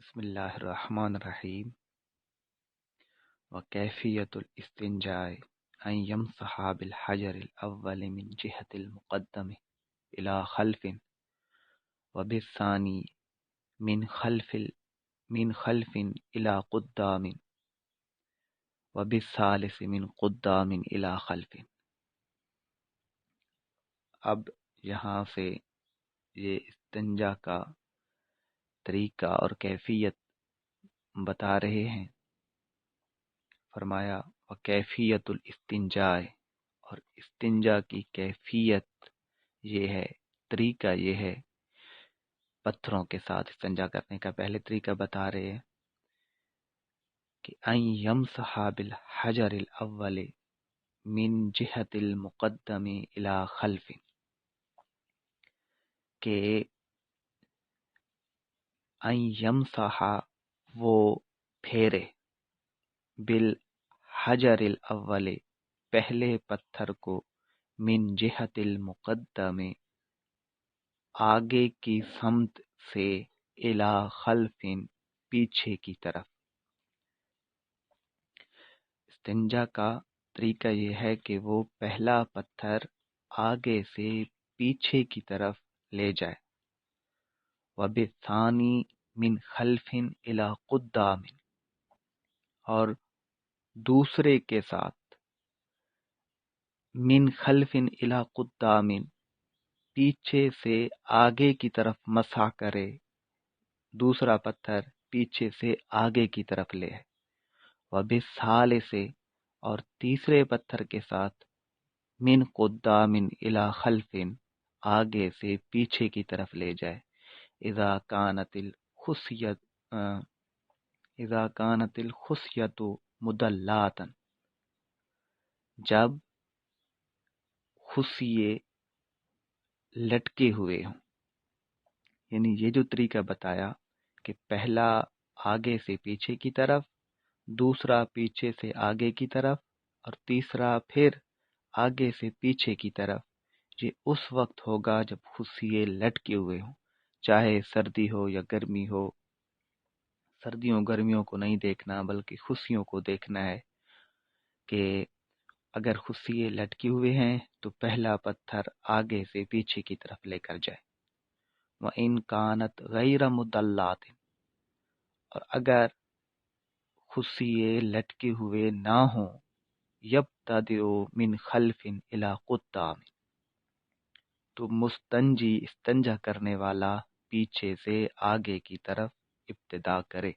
بسم اللہ الرحمن الرحیم وکیفیت الاستنجاء ان یمسح بالحجر الاول من جهة المقدم الى خلف وبالثانی من خلف الى قدام وبالثالث من قدام الى خلف۔ اب یہاں سے یہ استنجا کا طریقہ اور کیفیت بتا رہے ہیں۔ فرمایا وکیفیت الاستنجاء، اور استنجا کی کیفیت یہ ہے، طریقہ یہ ہے پتھروں کے ساتھ استنجا کرنے کا۔ پہلے طریقہ بتا رہے ہیں کہ ان یمسح بالحجر الاول من جهة المقدم الى خلف، کہ ان یمسح وہ پھیرے، بالحجر الاول پہلے پتھر کو، من جہت المقدم آگے کی سمت سے، الی خلف پیچھے کی طرف۔ استنجا کا طریقہ یہ ہے کہ وہ پہلا پتھر آگے سے پیچھے کی طرف لے جائے، وبالثانی من خلف الی قدام، اور دوسرے کے ساتھ من خلف الی قدام پیچھے سے آگے کی طرف مسح کرے، دوسرا پتھر پیچھے سے آگے کی طرف لے۔ وبالثالث، اور تیسرے پتھر کے ساتھ من قدام الی خلف آگے سے پیچھے کی طرف لے جائے۔ اذا كانت الخصیۃ مدلاتا، جب خصیے لٹکے ہوئے ہوں۔ یعنی یہ جو طریقہ بتایا کہ پہلا آگے سے پیچھے کی طرف، دوسرا پیچھے سے آگے کی طرف، اور تیسرا پھر آگے سے پیچھے کی طرف، یہ اس وقت ہوگا جب خصیے لٹکے ہوئے ہوں، چاہے سردی ہو یا گرمی ہو۔ سردیوں گرمیوں کو نہیں دیکھنا بلکہ خصیوں کو دیکھنا ہے کہ اگر خصیے لٹکے ہوئے ہیں تو پہلا پتھر آگے سے پیچھے کی طرف لے کر جائے۔ وَإِنْ كَانَتْ غَيْرَ مُدَلَّاتٍ، اور اگر خصیے لٹکے ہوئے نہ ہوں، يَبْتَدِئُ مِنْ خَلْفٍ إِلَى قُدَّامٍ، تو مستنجی استنجا کرنے والا پیچھے سے آگے کی طرف ابتدا کرے۔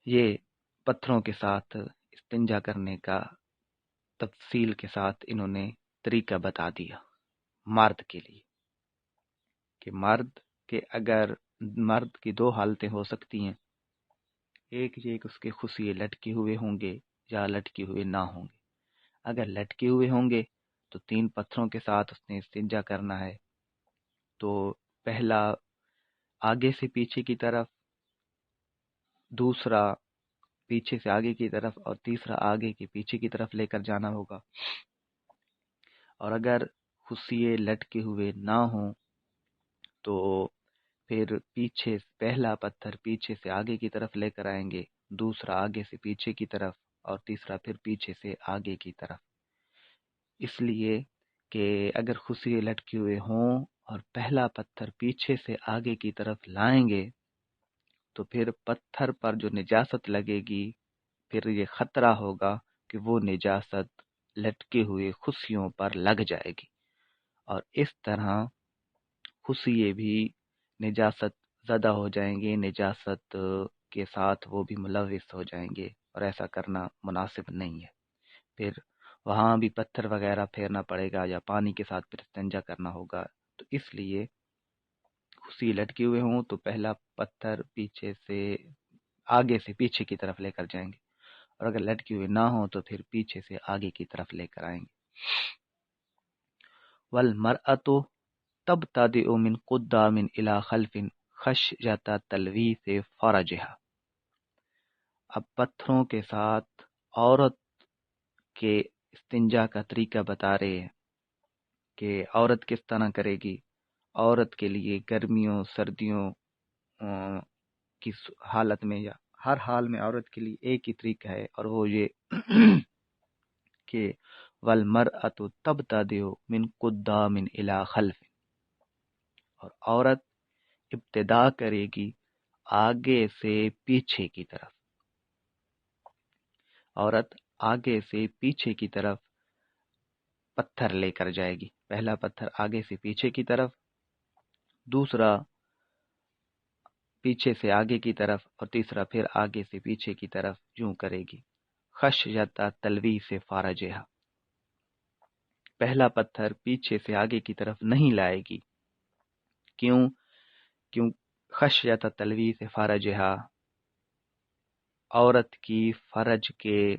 یہ پتھروں کے ساتھ استنجا کرنے کا تفصیل کے ساتھ انہوں نے طریقہ بتا دیا مرد کے لیے، کہ مرد کی دو حالتیں ہو سکتی ہیں، ایک یہ کہ اس کے خصیے لٹکے ہوئے ہوں گے یا لٹکے ہوئے نہ ہوں گے۔ اگر لٹکے ہوئے ہوں گے تو 3 پتھروں کے ساتھ اس نے استنجا کرنا ہے۔ تو پہلا آگے سے پیچھے کی طرف، دوسرا پیچھے سے آگے کی طرف، اور تیسرا آگے کے پیچھے کی طرف لے کر جانا ہوگا۔ اور اگر خصیے لٹکے ہوئے نہ ہوں تو پھر پہلا پتھر پیچھے سے آگے کی طرف لے کر آئیں گے، دوسرا آگے سے پیچھے کی طرف، اور تیسرا پھر پیچھے سے آگے کی طرف۔ اس لیے کہ اگر خصیے لٹکے ہوئے ہوں اور پہلا پتھر پیچھے سے آگے کی طرف لائیں گے تو پھر پتھر پر جو نجاست لگے گی، پھر یہ خطرہ ہوگا کہ وہ نجاست لٹکے ہوئے خصیوں پر لگ جائے گی، اور اس طرح خصیے بھی نجاست زدہ ہو جائیں گے، نجاست کے ساتھ وہ بھی ملوث ہو جائیں گے، اور ایسا کرنا مناسب نہیں ہے۔ پھر وہاں بھی پتھر وغیرہ پھیرنا پڑے گا یا پانی کے ساتھ پھر استنجا کرنا ہوگا۔ تو اس لیے خصیے لٹکے ہوئے ہوں تو پہلا پتھر آگے سے پیچھے کی طرف لے کر جائیں گے، اور اگر لٹکے ہوئے نہ ہوں تو پھر پیچھے سے آگے کی طرف لے کر آئیں گے۔ وَالْمَرْأَةُ تَبْتَدِئُ مِنْ قُدَّامٍ إِلَى خَلْفٍ خَشْيَةَ تَلْوِيثِ فَرْجِهَا۔ اب پتھروں کے ساتھ عورت کے استنجا کا طریقہ بتا رہے ہیں کہ عورت کس طرح کرے گی۔ عورت کے لیے گرمیوں سردیوں کی حالت میں یا ہر حال میں عورت کے لیے ایک ہی طریقہ ہے، اور وہ یہ کہ والمرأۃ تبتدئ من قدام الی خلف، اور عورت ابتدا کرے گی آگے سے پیچھے کی طرف. عورت آگے سے پیچھے کی طرف پتھر لے کر جائے گی. پہلا پتھر آگے سے پیچھے کی طرف، دوسرا پیچھے سے آگے کی طرف، اور تیسرا پھر آگے سے پیچھے کی طرف یوں کرے گی. خشیۃ تلویث فارجہا، پہلا پتھر پیچھے سے آگے کی طرف نہیں لائے گی. کیوں خشیۃ تلویث فارجہا، عورت کی فرج کے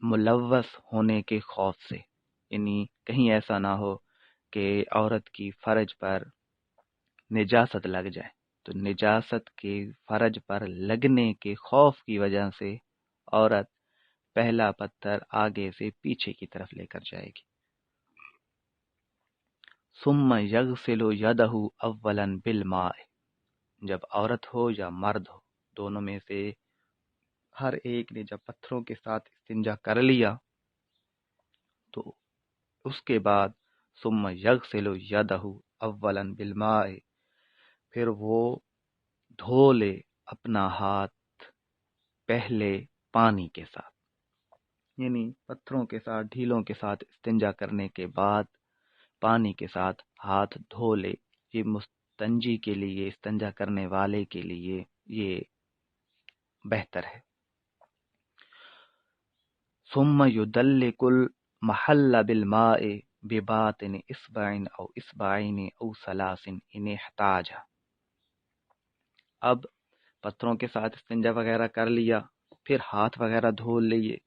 ملوث ہونے کے خوف سے، یعنی کہیں ایسا نہ ہو کہ عورت کی فرج پر نجاست لگ جائے. تو نجاست کے فرج پر لگنے کے خوف کی وجہ سے عورت پہلا پتھر آگے سے پیچھے کی طرف لے کر جائے گی. ثم یغسل یدہ اولا بالماء، جب عورت ہو یا مرد ہو، دونوں میں سے ہر ایک نے جب پتھروں کے ساتھ استنجا کر لیا تو اس کے بعد ثم یغسل یدہ اولا بالماء، پھر وہ دھو لے اپنا ہاتھ پہلے پانی کے ساتھ. یعنی پتھروں کے ساتھ ڈھیلوں کے ساتھ استنجا کرنے کے بعد پانی کے ساتھ ہاتھ دھو لے. یہ مستنجی کے لیے، استنجا کرنے والے کے لیے یہ بہتر ہے. ثم یدلک المحل بالماء بباطن اصبع او اصبعین او ثلاث ان احتاج، اب پتھروں کے ساتھ استنجا وغیرہ کر لیا، پھر ہاتھ وغیرہ دھو لیے،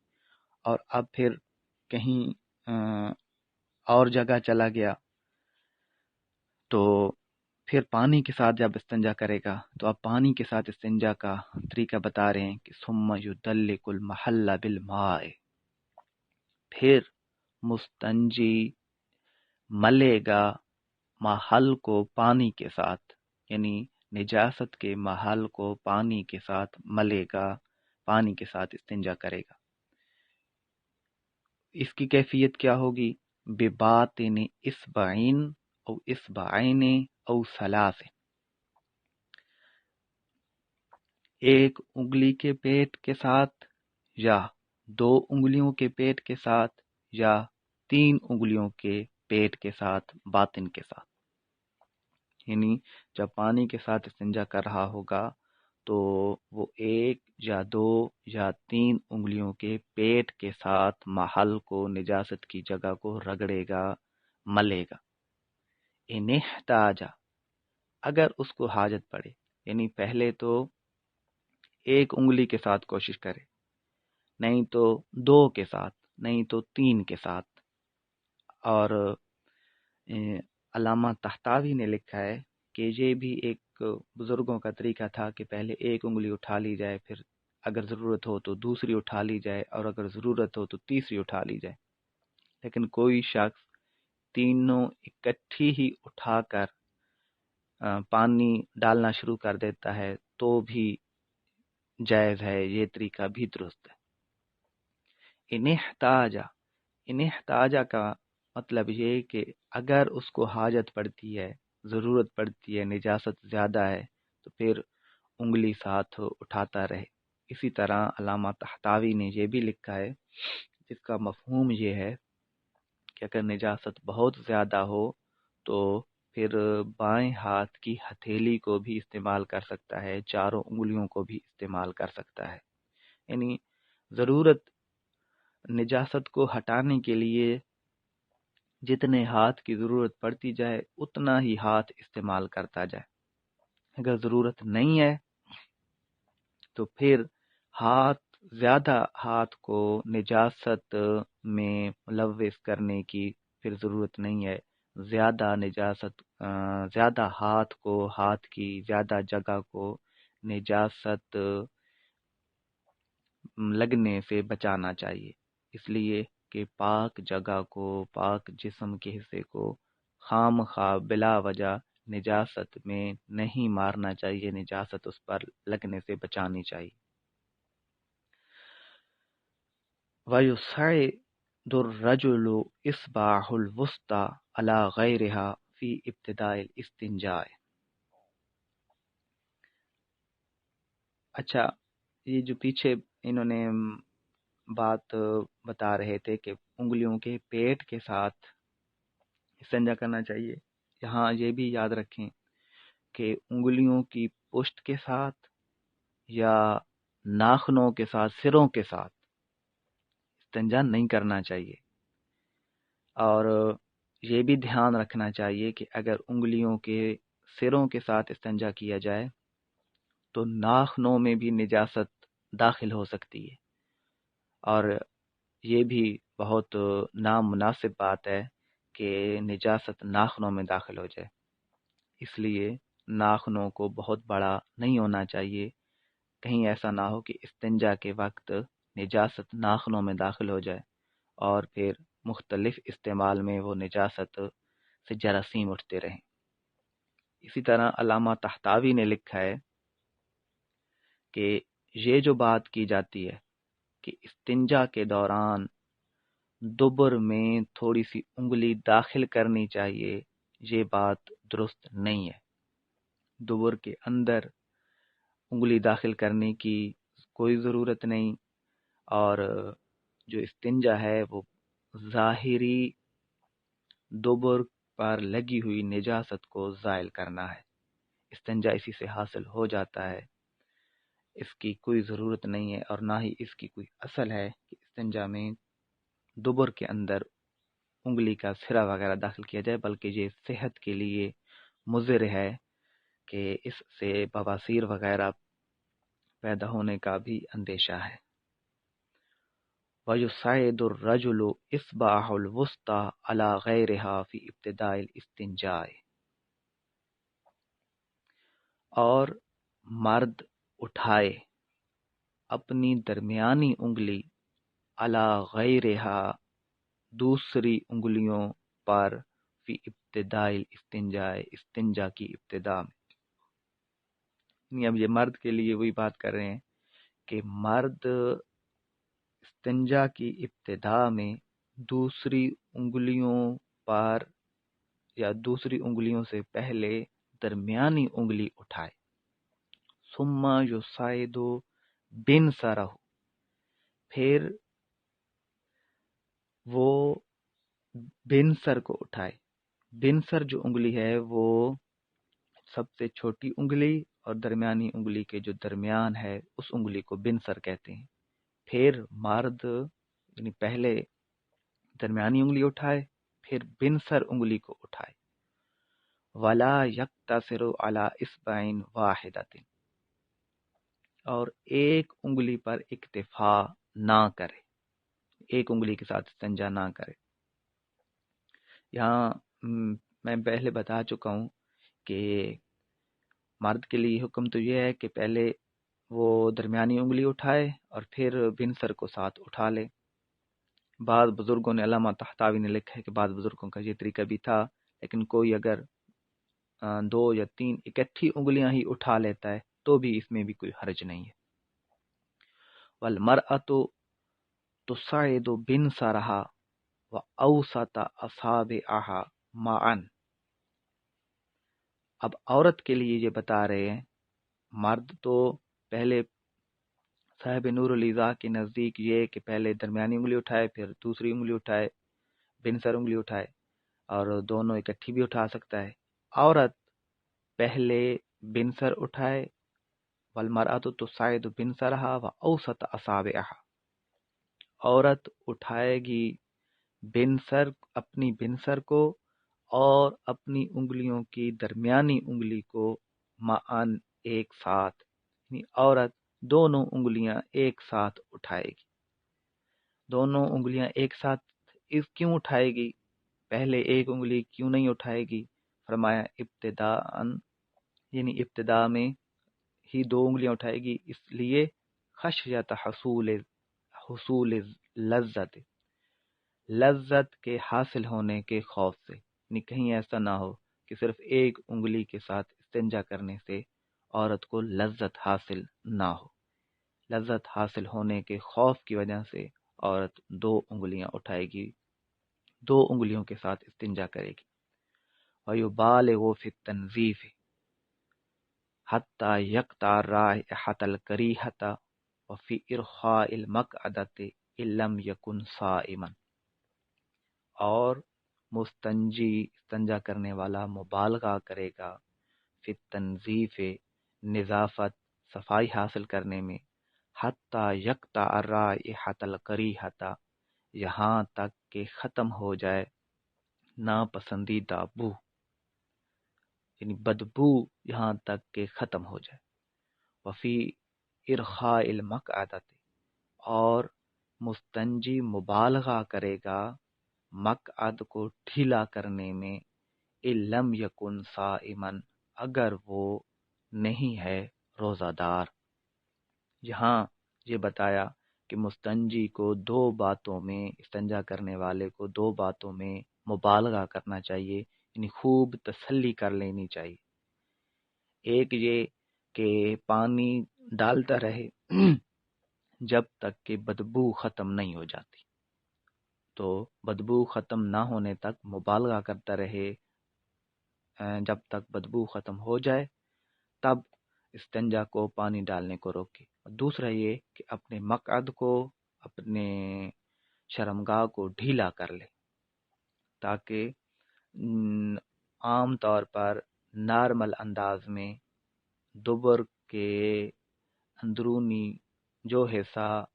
اور اب پھر کہیں اور جگہ چلا گیا تو پھر پانی کے ساتھ جب استنجا کرے گا تو اب پانی کے ساتھ استنجا کا طریقہ بتا رہے ہیں کہ ثم یدلک المحل بالماء، پھر مستنجی ملے گا محل کو پانی کے ساتھ، یعنی نجاست کے محل کو پانی کے ساتھ ملے گا، پانی کے ساتھ استنجا کرے گا. اس کی کیفیت کیا ہوگی؟ بباطن اصبعین او اصبعین او ثلاث، ایک انگلی کے پیٹ کے ساتھ یا دو انگلیوں کے پیٹ کے ساتھ یا تین انگلیوں کے پیٹ کے ساتھ، باطن کے ساتھ. یعنی جب پانی کے ساتھ استنجا کر رہا ہوگا تو وہ ایک یا دو یا تین انگلیوں کے پیٹ کے ساتھ محل کو، نجاست کی جگہ کو رگڑے گا، ملے گا. ان احتاج، اگر اس کو حاجت پڑے، یعنی پہلے تو ایک انگلی کے ساتھ کوشش کرے، نہیں تو دو کے ساتھ، نہیں تو تین کے ساتھ. اور علامہ طحطاوی نے لکھا ہے کہ یہ بھی ایک بزرگوں کا طریقہ تھا کہ پہلے ایک انگلی اٹھا لی جائے، پھر اگر ضرورت ہو تو دوسری اٹھا لی جائے، اور اگر ضرورت ہو تو تیسری اٹھا لی جائے. لیکن کوئی شخص تینوں اکٹھی ہی اٹھا کر پانی ڈالنا شروع کر دیتا ہے تو بھی جائز ہے، یہ طریقہ بھی درست ہے. ان احتاجہ کا مطلب یہ کہ اگر اس کو حاجت پڑتی ہے، ضرورت پڑتی ہے، نجاست زیادہ ہے، تو پھر انگلی ساتھ اٹھاتا رہے. اسی طرح علامہ طحطاوی نے یہ بھی لکھا ہے جس کا مفہوم یہ ہے کہ اگر نجاست بہت زیادہ ہو تو پھر بائیں ہاتھ کی ہتھیلی کو بھی استعمال کر سکتا ہے، چاروں انگلیوں کو بھی استعمال کر سکتا ہے. یعنی ضرورت نجاست کو ہٹانے کے لیے جتنے ہاتھ کی ضرورت پڑتی جائے اتنا ہی ہاتھ استعمال کرتا جائے. اگر ضرورت نہیں ہے تو پھر زیادہ ہاتھ کو نجاست میں ملوث کرنے کی پھر ضرورت نہیں ہے. زیادہ ہاتھ کی زیادہ جگہ کو نجاست لگنے سے بچانا چاہیے، اس لیے کہ پاک جگہ کو، پاک جسم کے حصے کو خام خواہ بلا وجہ نجاست میں نہیں مارنا چاہیے، نجاست اس پر لگنے سے بچانی چاہیے۔ وَيُصْعِدُ الرَّجُلُ إِصْبَعَهُ الْوُسْطَى عَلَى غَيْرِهَا فِي ابتداء الاستنجاء۔ اچھا، یہ جو پیچھے انہوں نے بات بتا رہے تھے کہ انگلیوں کے پیٹ کے ساتھ استنجا کرنا چاہیے، یہاں یہ بھی یاد رکھیں کہ انگلیوں کی پشت کے ساتھ یا ناخنوں کے ساتھ، سروں کے ساتھ استنجا نہیں کرنا چاہیے۔ اور یہ بھی دھیان رکھنا چاہیے کہ اگر انگلیوں کے سروں کے ساتھ استنجا کیا جائے تو ناخنوں میں بھی نجاست داخل ہو سکتی ہے، اور یہ بھی بہت نامناسب بات ہے کہ نجاست ناخنوں میں داخل ہو جائے، اس لیے ناخنوں کو بہت بڑا نہیں ہونا چاہیے، کہیں ایسا نہ ہو کہ استنجا کے وقت نجاست ناخنوں میں داخل ہو جائے اور پھر مختلف استعمال میں وہ نجاست سے جراثیم اٹھتے رہیں۔ اسی طرح علامہ طحطاوی نے لکھا ہے کہ یہ جو بات کی جاتی ہے کہ استنجا کے دوران دبر میں تھوڑی سی انگلی داخل کرنی چاہیے، یہ بات درست نہیں ہے۔ دبر کے اندر انگلی داخل کرنے کی کوئی ضرورت نہیں، اور جو استنجا ہے وہ ظاہری دبر پر لگی ہوئی نجاست کو زائل کرنا ہے، استنجا اسی سے حاصل ہو جاتا ہے، اس کی کوئی ضرورت نہیں ہے، اور نہ ہی اس کی کوئی اصل ہے کہ استنجا میں دبر کے اندر انگلی کا سرا وغیرہ داخل کیا جائے، بلکہ یہ صحت کے لیے مضر ہے کہ اس سے بواسیر وغیرہ پیدا ہونے کا بھی اندیشہ ہے۔ وَيُصْعِدُ الرَّجُلُ إِصْبَعَهُ الْوُسْطَى عَلَى غَيْرِهَا فِي ابتداء الاستنجاء۔ اور مرد اٹھائے اپنی درمیانی انگلی علی غیرها دوسری انگلیوں پر فی ابتداء الاستنجاء استنجا کی ابتدا میں۔ اب یہ مرد کے لیے وہی بات کر رہے ہیں کہ مرد استنجا کی ابتدا میں دوسری انگلیوں پر یا دوسری انگلیوں سے پہلے درمیانی انگلی اٹھائے، ثم یصعد بنصرہ، پھر وہ بنصر کو اٹھائے۔ بنصر جو انگلی ہے وہ سب سے چھوٹی انگلی اور درمیانی انگلی کے جو درمیان ہے اس انگلی کو بنصر کہتے ہیں۔ پھر مرد یعنی پہلے درمیانی انگلی اٹھائے، پھر بنصر انگلی کو اٹھائے۔ ولا یقتصر علی اصبع واحدۃ، اور ایک انگلی پر اکتفا نہ کرے، ایک انگلی کے ساتھ استنجا نہ کرے۔ یہاں میں پہلے بتا چکا ہوں کہ مرد کے لیے حکم تو یہ ہے کہ پہلے وہ درمیانی انگلی اٹھائے اور پھر بنصر کو ساتھ اٹھا لے۔ بعض بزرگوں نے، علامہ طحطاوی نے لکھا ہے کہ بعض بزرگوں کا یہ طریقہ بھی تھا، لیکن کوئی اگر 2 یا 3 اکٹھی انگلیاں ہی اٹھا لیتا ہے تو بھی اس میں بھی کوئی حرج نہیں ہے۔ والمرأة تصعد بنصرها وأوسط أصابعها معا۔ اب عورت کے لیے یہ بتا رہے ہیں، مرد تو پہلے صاحب نور الیضاء کے نزدیک یہ کہ پہلے درمیانی انگلی اٹھائے، پھر دوسری انگلی اٹھائے، بنصر انگلی اٹھائے، اور دونوں اکٹھی بھی اٹھا سکتا ہے۔ عورت پہلے بنصر اٹھائے، والمرأة تصعد بنصرها وأوسط أصابعها، عورت اٹھائے گی بنصر، اپنی بنصر کو اور اپنی انگلیوں کی درمیانی انگلی کو معاً ایک ساتھ، یعنی عورت دونوں انگلیاں ایک ساتھ اٹھائے گی۔ دونوں انگلیاں ایک ساتھ اس کیوں اٹھائے گی؟ پہلے ایک انگلی کیوں نہیں اٹھائے گی؟ فرمایا ابتداءً، یعنی ابتدا میں ہی 2 انگلیاں اٹھائے گی، اس لیے خشیت حصول لذت، لذت کے حاصل ہونے کے خوف سے، یعنی کہیں ایسا نہ ہو کہ صرف ایک انگلی کے ساتھ استنجا کرنے سے عورت کو لذت حاصل نہ ہو، لذت حاصل ہونے کے خوف کی وجہ سے عورت 2 انگلیاں اٹھائے گی، 2 انگلیوں کے ساتھ استنجا کرے گی۔ وَيُبَالِغُ فِي التَّنْظِيفِ حَتَّى يَقْطَعَ الرَّائِحَةَ الْكَرِيهَةَ وَفِي إِرْخَاءِ الْمَقْعَدَةِ إِن لَّمْ يَكُنْ صَائِمًا، اور مستنجی استنجا کرنے والا مبالغہ کرے گا فی التنظیف نظافت صفائی حاصل کرنے میں، حتی یقطع الرائحۃ الکریہۃ یہاں تک کہ ختم ہو جائے ناپسندیدہ بو، یعنی بدبو یہاں تک کہ ختم ہو جائے۔ وفی ارخاء المقعدۃ، اور مستنجی مبالغہ کرے گا مقعد کو ڈھیلا کرنے میں، ان لم یکن صائما اگر وہ نہیں ہے روزہ دار۔ یہاں یہ بتایا کہ مستنجی کو 2 باتوں میں، استنجا کرنے والے کو 2 باتوں میں مبالغہ کرنا چاہیے، یعنی خوب تسلی کر لینی چاہیے۔ ایک یہ کہ پانی ڈالتا رہے جب تک کہ بدبو ختم نہیں ہو جاتی، تو بدبو ختم نہ ہونے تک مبالغہ کرتا رہے، جب تک بدبو ختم ہو جائے تب استنجا کو پانی ڈالنے کو روکے۔ دوسرا یہ کہ اپنے مقعد کو، اپنے شرمگاہ کو ڈھیلا کر لے، تاکہ عام طور پر نارمل انداز میں دبر کے اندرونی جو حصہ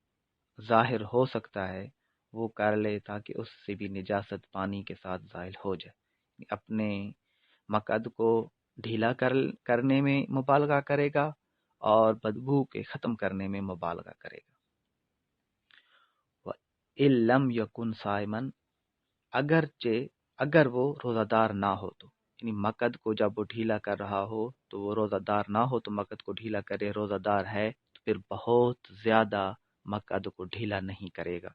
ظاہر ہو سکتا ہے وہ کر لے، تاکہ اس سے بھی نجاست پانی کے ساتھ زائل ہو جائے۔ اپنے مقعد کو ڈھیلا کرنے میں مبالغہ کرے گا اور بدبو کے ختم کرنے میں مبالغہ کرے گا۔ وَإِن لَّمْ يَكُنْ صَائِمًا، اگر وہ روزہ دار نہ ہو تو، یعنی مقعد کو جب وہ ڈھیلا کر رہا ہو تو وہ روزہ دار نہ ہو تو مقعد کو ڈھیلا کرے، روزہ دار ہے تو پھر بہت زیادہ مقعد کو ڈھیلا نہیں کرے گا،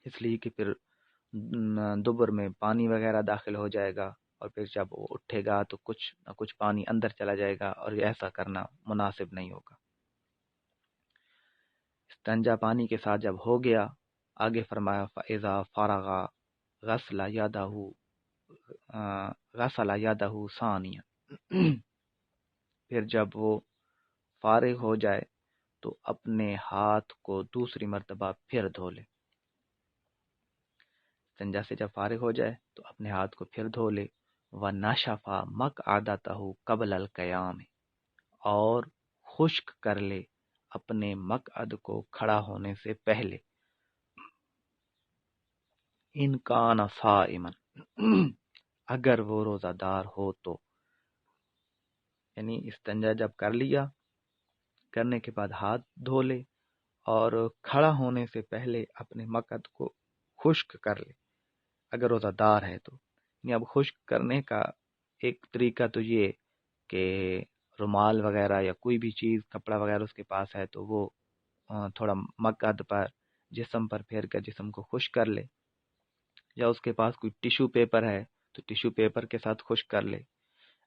اس لیے کہ پھر دبر میں پانی وغیرہ داخل ہو جائے گا، اور پھر جب وہ اٹھے گا تو کچھ نہ کچھ پانی اندر چلا جائے گا، اور ایسا کرنا مناسب نہیں ہوگا۔ استنجا پانی کے ساتھ جب ہو گیا، آگے فرمایا فَإِذَا فَرَغَ غسل یدہ ثانیہ، پھر جب وہ فارغ ہو جائے تو اپنے ہاتھ کو دوسری مرتبہ پھر دھو لے۔ استنجا سے جب فارغ ہو جائے تو اپنے ہاتھ کو پھر دھو لے۔ وَنَشَفَ مَقْعَدَتَهُ قَبْلَ الْقِيَامِ، اور خشک کر لے اپنے مقعد کو کھڑا ہونے سے پہلے۔ ان کان صائما، اگر وہ روزہ دار ہو تو، یعنی استنجا جب کر لیا، کرنے کے بعد ہاتھ دھو لے اور کھڑا ہونے سے پہلے اپنے مقعد کو خشک کر لے اگر روزہ دار ہے تو۔ یعنی اب خشک کرنے کا ایک طریقہ تو یہ کہ رومال وغیرہ یا کوئی بھی چیز، کپڑا وغیرہ اس کے پاس ہے تو وہ تھوڑا مقعد پر، جسم پر پھیر کر جسم کو خشک کر لے، یا اس کے پاس کوئی ٹیشو پیپر ہے تو ٹیشو پیپر کے ساتھ خشک کر لے۔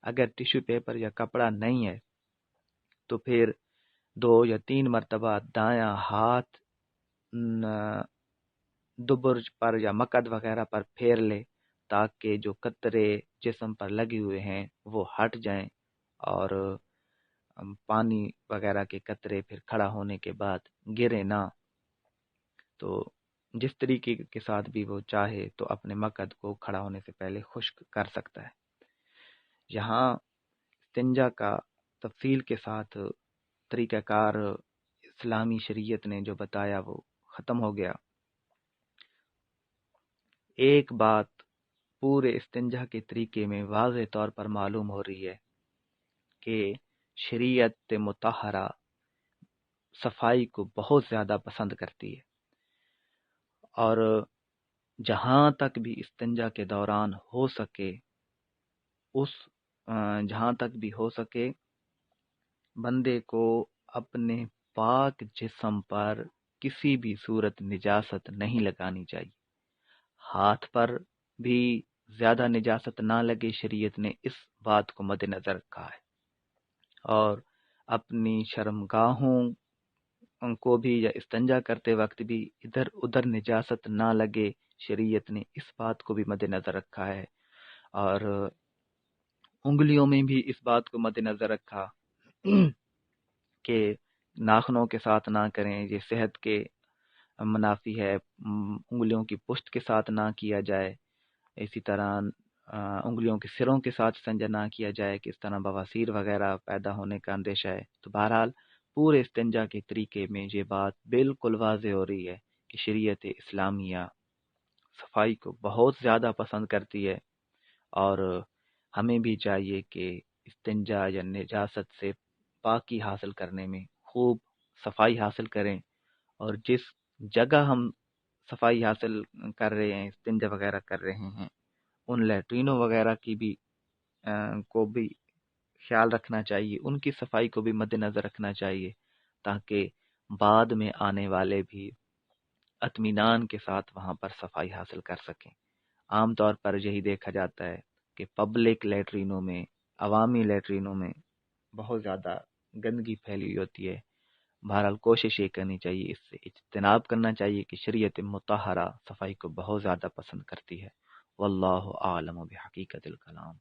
اگر ٹیشو پیپر یا کپڑا نہیں ہے تو پھر 2 یا 3 مرتبہ دایاں ہاتھ دبر پر یا مقعد وغیرہ پر پھیر لے، تاکہ جو قطرے جسم پر لگے ہوئے ہیں وہ ہٹ جائیں اور پانی وغیرہ کے قطرے پھر کھڑا ہونے کے بعد گرے نہ۔ تو جس طریقے کے ساتھ بھی وہ چاہے تو اپنے مقعد کو کھڑا ہونے سے پہلے خشک کر سکتا ہے۔ یہاں استنجا کا تفصیل کے ساتھ طریقہ کار اسلامی شریعت نے جو بتایا وہ ختم ہو گیا۔ ایک بات پورے استنجا کے طریقے میں واضح طور پر معلوم ہو رہی ہے کہ شریعت مطہرہ صفائی کو بہت زیادہ پسند کرتی ہے، اور جہاں تک بھی استنجا کے دوران ہو سکے، جہاں تک بھی ہو سکے بندے کو اپنے پاک جسم پر کسی بھی صورت نجاست نہیں لگانی چاہیے۔ ہاتھ پر بھی زیادہ نجاست نہ لگے، شریعت نے اس بات کو مد نظر رکھا ہے، اور اپنی شرمگاہوں کو بھی یا استنجا کرتے وقت بھی ادھر ادھر نجاست نہ لگے، شریعت نے اس بات کو بھی مد نظر رکھا ہے، اور انگلیوں میں بھی اس بات کو مد نظر رکھا کہ ناخنوں کے ساتھ نہ کریں، یہ صحت کے منافی ہے، انگلیوں کی پشت کے ساتھ نہ کیا جائے، اسی طرح انگلیوں کے سروں کے ساتھ استنجا نہ کیا جائے کہ اس طرح بواسیر وغیرہ پیدا ہونے کا اندیشہ ہے۔ تو بہرحال پورے استنجا کے طریقے میں یہ بات بالکل واضح ہو رہی ہے کہ شریعت اسلامیہ صفائی کو بہت زیادہ پسند کرتی ہے، اور ہمیں بھی چاہیے کہ استنجا یا نجاست سے پاکی حاصل کرنے میں خوب صفائی حاصل کریں، اور جس جگہ ہم صفائی حاصل کر رہے ہیں، استنجا وغیرہ کر رہے ہیں، ان لیٹرینوں وغیرہ کی بھی کو بھی خیال رکھنا چاہیے، ان کی صفائی کو بھی مد نظر رکھنا چاہیے، تاکہ بعد میں آنے والے بھی اطمینان کے ساتھ وہاں پر صفائی حاصل کر سکیں۔ عام طور پر یہی دیکھا جاتا ہے کہ پبلک لیٹرینوں میں، عوامی لیٹرینوں میں بہت زیادہ گندگی پھیلی ہوئی ہوتی ہے۔ بہرحال کوشش یہ کرنی چاہیے، اس سے اجتناب کرنا چاہیے کہ شریعت مطہرہ صفائی کو بہت زیادہ پسند کرتی ہے۔ واللہ اعلم بحقیقت الکلام۔